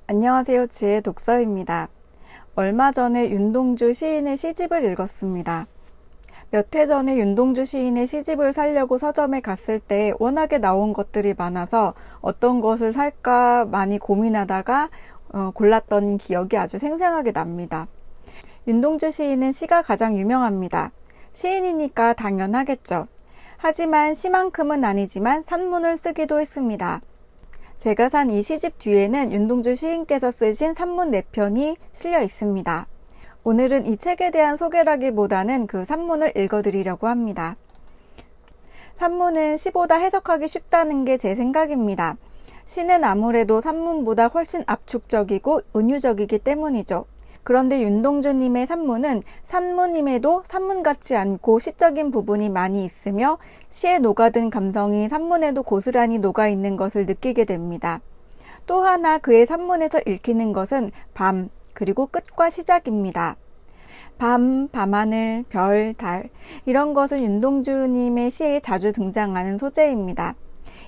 안녕하세요. 지혜 독서입니다. 얼마 전에 윤동주 시인의 시집을 읽었습니다. 몇 해 전에 윤동주 시인의 시집을 사려고 서점에 갔을 때 워낙에 나온 것들이 많아서 어떤 것을 살까 많이 고민하다가 골랐던 기억이 아주 생생하게 납니다. 윤동주 시인은 시가 가장 유명합니다. 시인이니까 당연하겠죠. 하지만 시만큼은 아니지만 산문을 쓰기도 했습니다. 제가 산 이 시집 뒤에는 윤동주 시인께서 쓰신 산문 4편이 실려 있습니다. 오늘은 이 책에 대한 소개라기보다는 그 산문을 읽어드리려고 합니다. 산문은 시보다 해석하기 쉽다는 게 제 생각입니다. 시는 아무래도 산문보다 훨씬 압축적이고 은유적이기 때문이죠. 그런데 윤동주님의 산문은 산문임에도 산문 같지 않고 시적인 부분이 많이 있으며 시에 녹아든 감성이 산문에도 고스란히 녹아있는 것을 느끼게 됩니다. 또 하나 그의 산문에서 읽히는 것은 밤, 그리고 끝과 시작입니다. 밤, 밤하늘, 별, 달 이런 것은 윤동주님의 시에 자주 등장하는 소재입니다.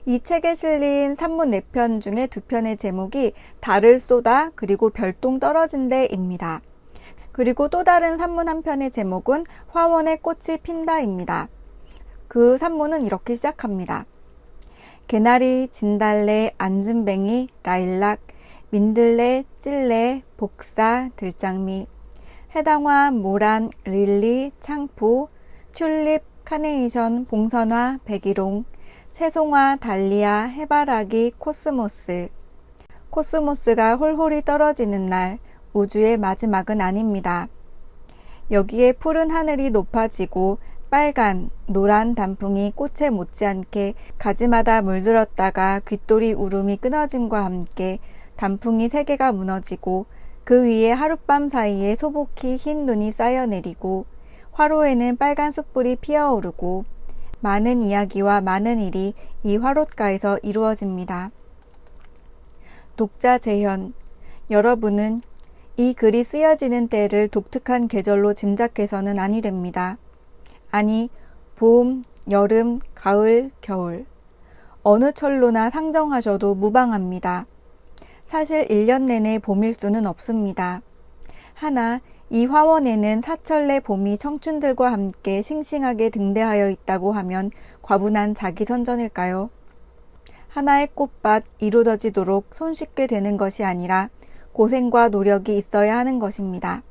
이 책에 실린 산문 4편 중에 2편의 제목이 달을 쏟아 그리고 별똥 떨어진대입니다. 그리고 또 다른 산문 한 편의 제목은 화원에 꽃이 핀다입니다. 그 산문은 이렇게 시작합니다. 개나리, 진달래, 안진뱅이, 라일락, 민들레, 찔레, 복사, 들장미, 해당화, 모란, 릴리, 창포, 튤립, 카네이션, 봉선화, 백일홍, 채송화, 달리아, 해바라기, 코스모스. 코스모스가 홀홀이 떨어지는 날, 우주의 마지막은 아닙니다. 여기에 푸른 하늘이 높아지고 빨간, 노란 단풍이 꽃에 못지않게 가지마다 물들었다가 귓돌이 울음이 끊어짐과 함께 단풍이 3개가 무너지고 그 위에 하룻밤 사이에 소복히 흰 눈이 쌓여내리고 화로에는 빨간 숯불이 피어오르고 많은 이야기와 많은 일이 이 화롯가에서 이루어집니다. 독자 재현, 여러분은 이 글이 쓰여지는 때를 독특한 계절로 짐작해서는 아니 됩니다. 아니, 봄, 여름, 가을, 겨울. 어느 철로나 상정하셔도 무방합니다. 사실 1년 내내 봄일 수는 없습니다. 하나, 이 화원에는 사철내 봄이 청춘들과 함께 싱싱하게 등대하여 있다고 하면 과분한 자기선전일까요? 하나의 꽃밭 이루어지도록 손쉽게 되는 것이 아니라 고생과 노력이 있어야 하는 것입니다.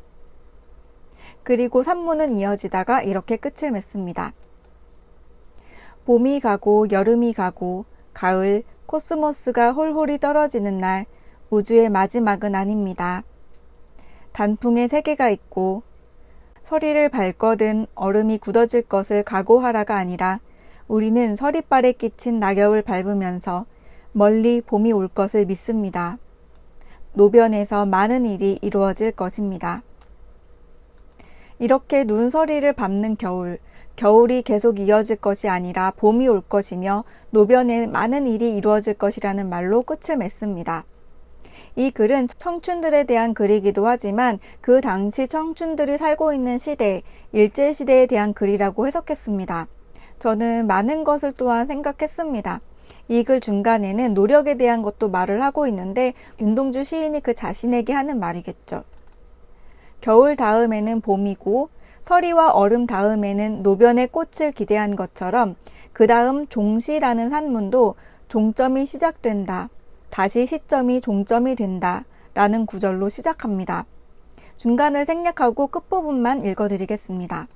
그리고 산문은 이어지다가 이렇게 끝을 맺습니다. 봄이 가고 여름이 가고 가을, 코스모스가 홀홀이 떨어지는 날, 우주의 마지막은 아닙니다. 단풍에 3개가 있고 서리를 밟거든 얼음이 굳어질 것을 각오하라가 아니라 우리는 서리발에 끼친 낙엽을 밟으면서 멀리 봄이 올 것을 믿습니다. 노변에서 많은 일이 이루어질 것입니다. 이렇게 눈서리를 밟는 겨울, 겨울이 계속 이어질 것이 아니라 봄이 올 것이며 노변에 많은 일이 이루어질 것이라는 말로 끝을 맺습니다. 이 글은 청춘들에 대한 글이기도 하지만 그 당시 청춘들이 살고 있는 시대, 일제시대에 대한 글이라고 해석했습니다. 저는 많은 것을 또한 생각했습니다. 이 글 중간에는 노력에 대한 것도 말을 하고 있는데 윤동주 시인이 그 자신에게 하는 말이겠죠. 겨울 다음에는 봄이고 서리와 얼음 다음에는 노변의 꽃을 기대한 것처럼 그 다음 종시라는 산문도 종점이 시작된다. 다시 시점이 종점이 된다 라는 구절로 시작합니다. 중간을 생략하고 끝부분만 읽어드리겠습니다.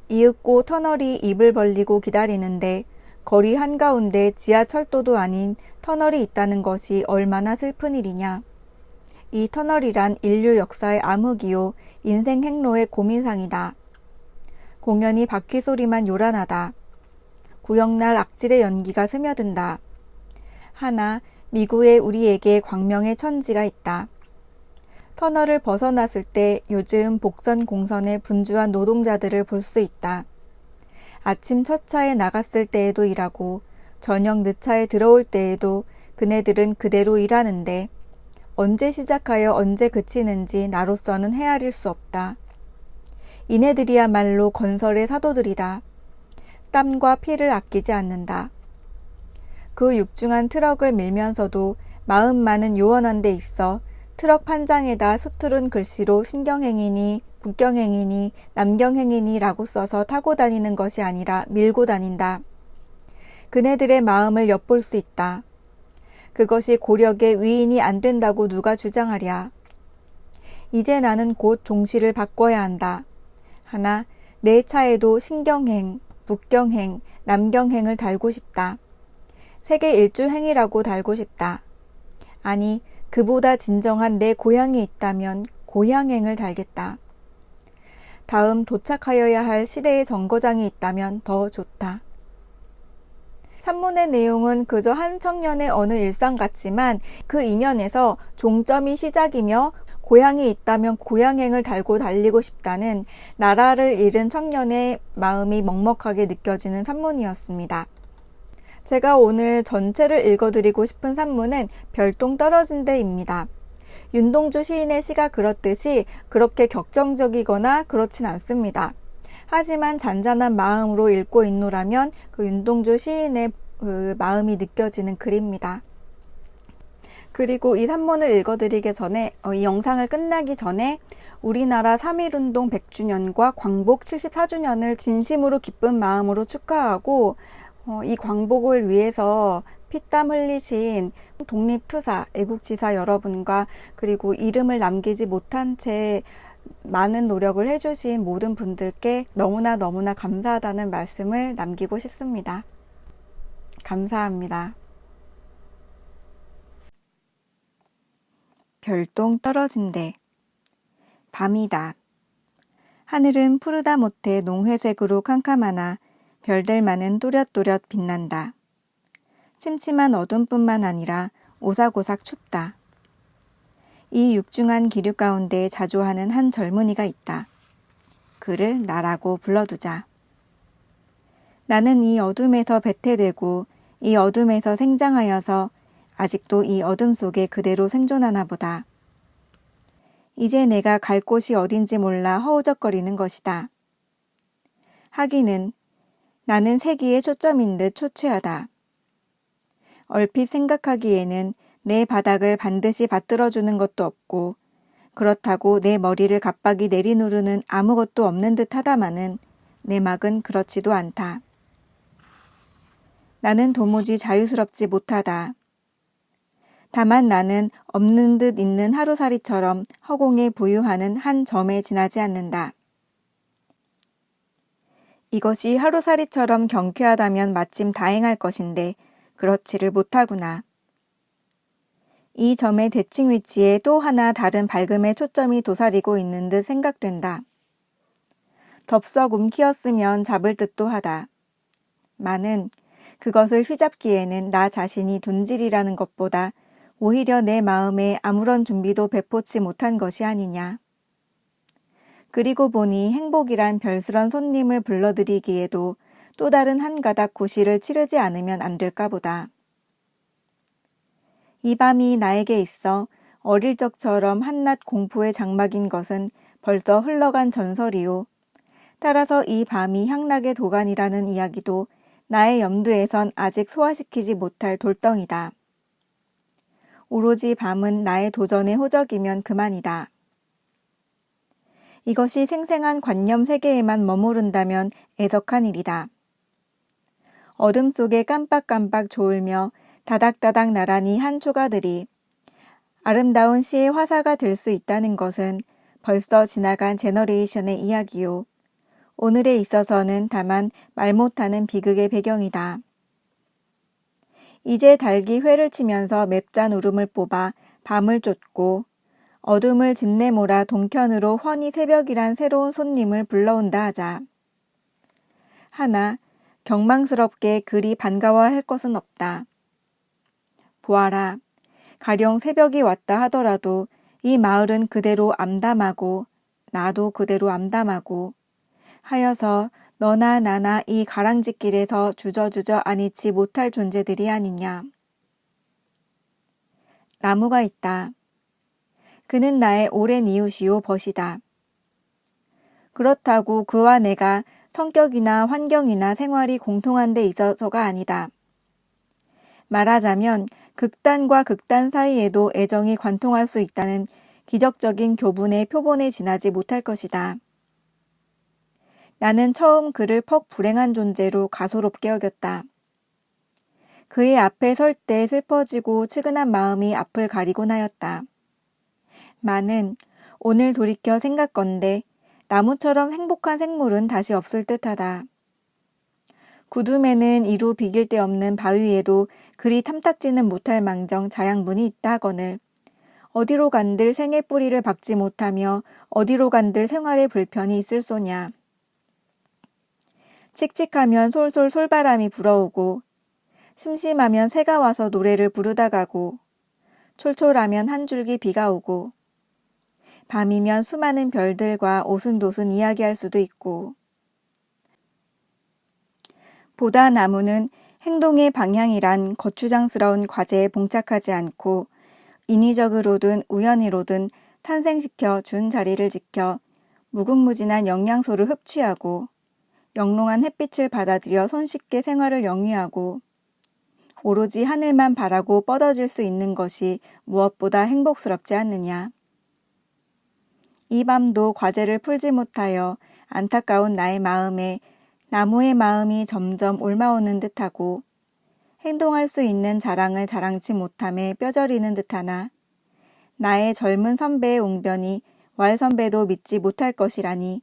이윽고 터널이 입을 벌리고 기다리는데 거리 한가운데 지하철도도 아닌 터널이 있다는 것이 얼마나 슬픈 일이냐. 이 터널이란 인류 역사의 암흑이요 인생 행로의 고민상이다. 공연히 바퀴 소리만 요란하다. 구역날 악질의 연기가 스며든다. 하나, 미구에 우리에게 광명의 천지가 있다. 터널을 벗어났을 때 요즘 복선 공선에 분주한 노동자들을 볼 수 있다. 아침 첫 차에 나갔을 때에도 일하고 저녁 늦차에 들어올 때에도 그네들은 그대로 일하는데 언제 시작하여 언제 그치는지 나로서는 헤아릴 수 없다. 이네들이야말로 건설의 사도들이다. 땀과 피를 아끼지 않는다. 그 육중한 트럭을 밀면서도 마음 많은 요원한 데 있어 트럭 판장에다 수투른 글씨로 신경행이니 북경행이니 남경행이니 라고 써서 타고 다니는 것이 아니라 밀고 다닌다. 그네들의 마음을 엿볼 수 있다. 그것이 고력의 위인이 안 된다고 누가 주장하랴. 이제 나는 곧 종시를 바꿔야 한다. 하나, 내 차에도 신경행, 북경행, 남경행을 달고 싶다. 세계 일주행이라고 달고 싶다. 아니, 그보다 진정한 내 고향이 있다면 고향행을 달겠다. 다음 도착하여야 할 시대의 정거장이 있다면 더 좋다. 산문의 내용은 그저 한 청년의 어느 일상 같지만 그 이면에서 종점이 시작이며 고향이 있다면 고향행을 달고 달리고 싶다는 나라를 잃은 청년의 마음이 먹먹하게 느껴지는 산문이었습니다. 제가 오늘 전체를 읽어드리고 싶은 산문은 별똥 떨어진 데입니다. 윤동주 시인의 시가 그렇듯이 그렇게 격정적이거나 그렇진 않습니다. 하지만 잔잔한 마음으로 읽고 있노라면 그 윤동주 시인의 그 마음이 느껴지는 글입니다. 그리고 이 산문을 읽어드리기 전에 이 영상을 끝나기 전에 우리나라 3.1운동 100주년과 광복 74주년을 진심으로 기쁜 마음으로 축하하고 이 광복을 위해서 피땀 흘리신 독립투사, 애국지사 여러분과 그리고 이름을 남기지 못한 채 많은 노력을 해주신 모든 분들께 너무나 감사하다는 말씀을 남기고 싶습니다. 감사합니다. 별똥 떨어진 데. 밤이다. 하늘은 푸르다 못해 농회색으로 캄캄하나 별들만은 또렷또렷 빛난다. 침침한 어둠뿐만 아니라 오삭오삭 춥다. 이 육중한 기류 가운데 자조하는 한 젊은이가 있다. 그를 나라고 불러두자. 나는 이 어둠에서 배태되고 이 어둠에서 생장하여서 아직도 이 어둠 속에 그대로 생존하나 보다. 이제 내가 갈 곳이 어딘지 몰라 허우적거리는 것이다. 하기는 나는 세기의 초점인 듯 초췌하다. 얼핏 생각하기에는 내 바닥을 반드시 받들어주는 것도 없고 그렇다고 내 머리를 갑박이 내리누르는 아무것도 없는 듯 하다마는 내 막은 그렇지도 않다. 나는 도무지 자유스럽지 못하다. 다만 나는 없는 듯 있는 하루살이처럼 허공에 부유하는 한 점에 지나지 않는다. 이것이 하루살이처럼 경쾌하다면 마침 다행할 것인데 그렇지를 못하구나. 이 점의 대칭 위치에 또 하나 다른 밝음의 초점이 도사리고 있는 듯 생각된다. 덥석 움키었으면 잡을 듯도 하다. 많은 그것을 휘잡기에는 나 자신이 둔질이라는 것보다 오히려 내 마음에 아무런 준비도 베포치 못한 것이 아니냐. 그리고 보니 행복이란 별스런 손님을 불러들이기에도 또 다른 한 가닥 구실을 치르지 않으면 안 될까 보다. 이 밤이 나에게 있어 어릴 적처럼 한낱 공포의 장막인 것은 벌써 흘러간 전설이요. 따라서 이 밤이 향락의 도가니라는 이야기도 나의 염두에선 아직 소화시키지 못할 돌덩이다. 오로지 밤은 나의 도전의 호적이면 그만이다. 이것이 생생한 관념 세계에만 머무른다면 애석한 일이다. 어둠 속에 깜빡깜빡 조울며 다닥다닥 나란히 한 초가들이 아름다운 시의 화사가 될 수 있다는 것은 벌써 지나간 제너레이션의 이야기요. 오늘에 있어서는 다만 말 못하는 비극의 배경이다. 이제 닭이 회를 치면서 맵잔 울음을 뽑아 밤을 쫓고 어둠을 짓내몰아 동편으로 훤히 새벽이란 새로운 손님을 불러온다 하자. 하나 경망스럽게 그리 반가워할 것은 없다. 보아라. 가령 새벽이 왔다 하더라도 이 마을은 그대로 암담하고 나도 그대로 암담하고 하여서 너나 나나 이 가랑짓길에서 주저주저 아니치 못할 존재들이 아니냐. 나무가 있다. 그는 나의 오랜 이웃이요 벗이다. 그렇다고 그와 내가 성격이나 환경이나 생활이 공통한 데 있어서가 아니다. 말하자면 극단과 극단 사이에도 애정이 관통할 수 있다는 기적적인 교훈의 표본에 지나지 못할 것이다. 나는 처음 그를 퍽 불행한 존재로 가소롭게 여겼다. 그의 앞에 설 때 슬퍼지고 측은한 마음이 앞을 가리곤 하였다. 마는 오늘 돌이켜 생각건대 나무처럼 행복한 생물은 다시 없을 듯하다. 구둠에는 이루 비길 데 없는 바위에도 그리 탐탁지는 못할 망정 자양분이 있다 하거늘 어디로 간들 생의 뿌리를 박지 못하며 어디로 간들 생활의 불편이 있을 소냐. 칙칙하면 솔솔 솔바람이 불어오고 심심하면 새가 와서 노래를 부르다 가고 촐촐하면 한 줄기 비가 오고 밤이면 수많은 별들과 오순도순 이야기할 수도 있고 보다 나무는 행동의 방향이란 거추장스러운 과제에 봉착하지 않고 인위적으로든 우연히로든 탄생시켜 준 자리를 지켜 무궁무진한 영양소를 흡취하고 영롱한 햇빛을 받아들여 손쉽게 생활을 영위하고 오로지 하늘만 바라고 뻗어질 수 있는 것이 무엇보다 행복스럽지 않느냐. 이 밤도 과제를 풀지 못하여 안타까운 나의 마음에 나무의 마음이 점점 옮아오는 듯하고 행동할 수 있는 자랑을 자랑치 못함에 뼈저리는 듯하나 나의 젊은 선배의 웅변이 왈 선배도 믿지 못할 것이라니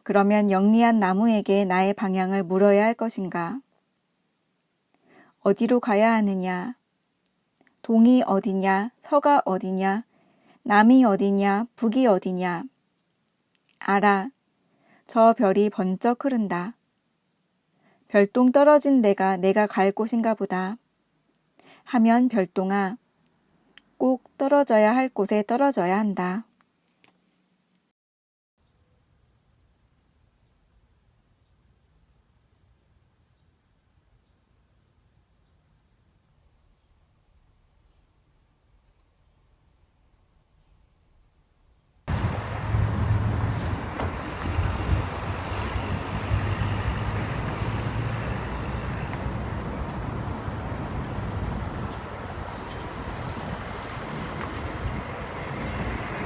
그러면 영리한 나무에게 나의 방향을 물어야 할 것인가? 어디로 가야 하느냐? 동이 어디냐? 서가 어디냐? 남이 어디냐? 북이 어디냐? 알아. 저 별이 번쩍 흐른다. 별똥 떨어진 데가 내가 갈 곳인가 보다. 하면 별똥아, 꼭 떨어져야 할 곳에 떨어져야 한다.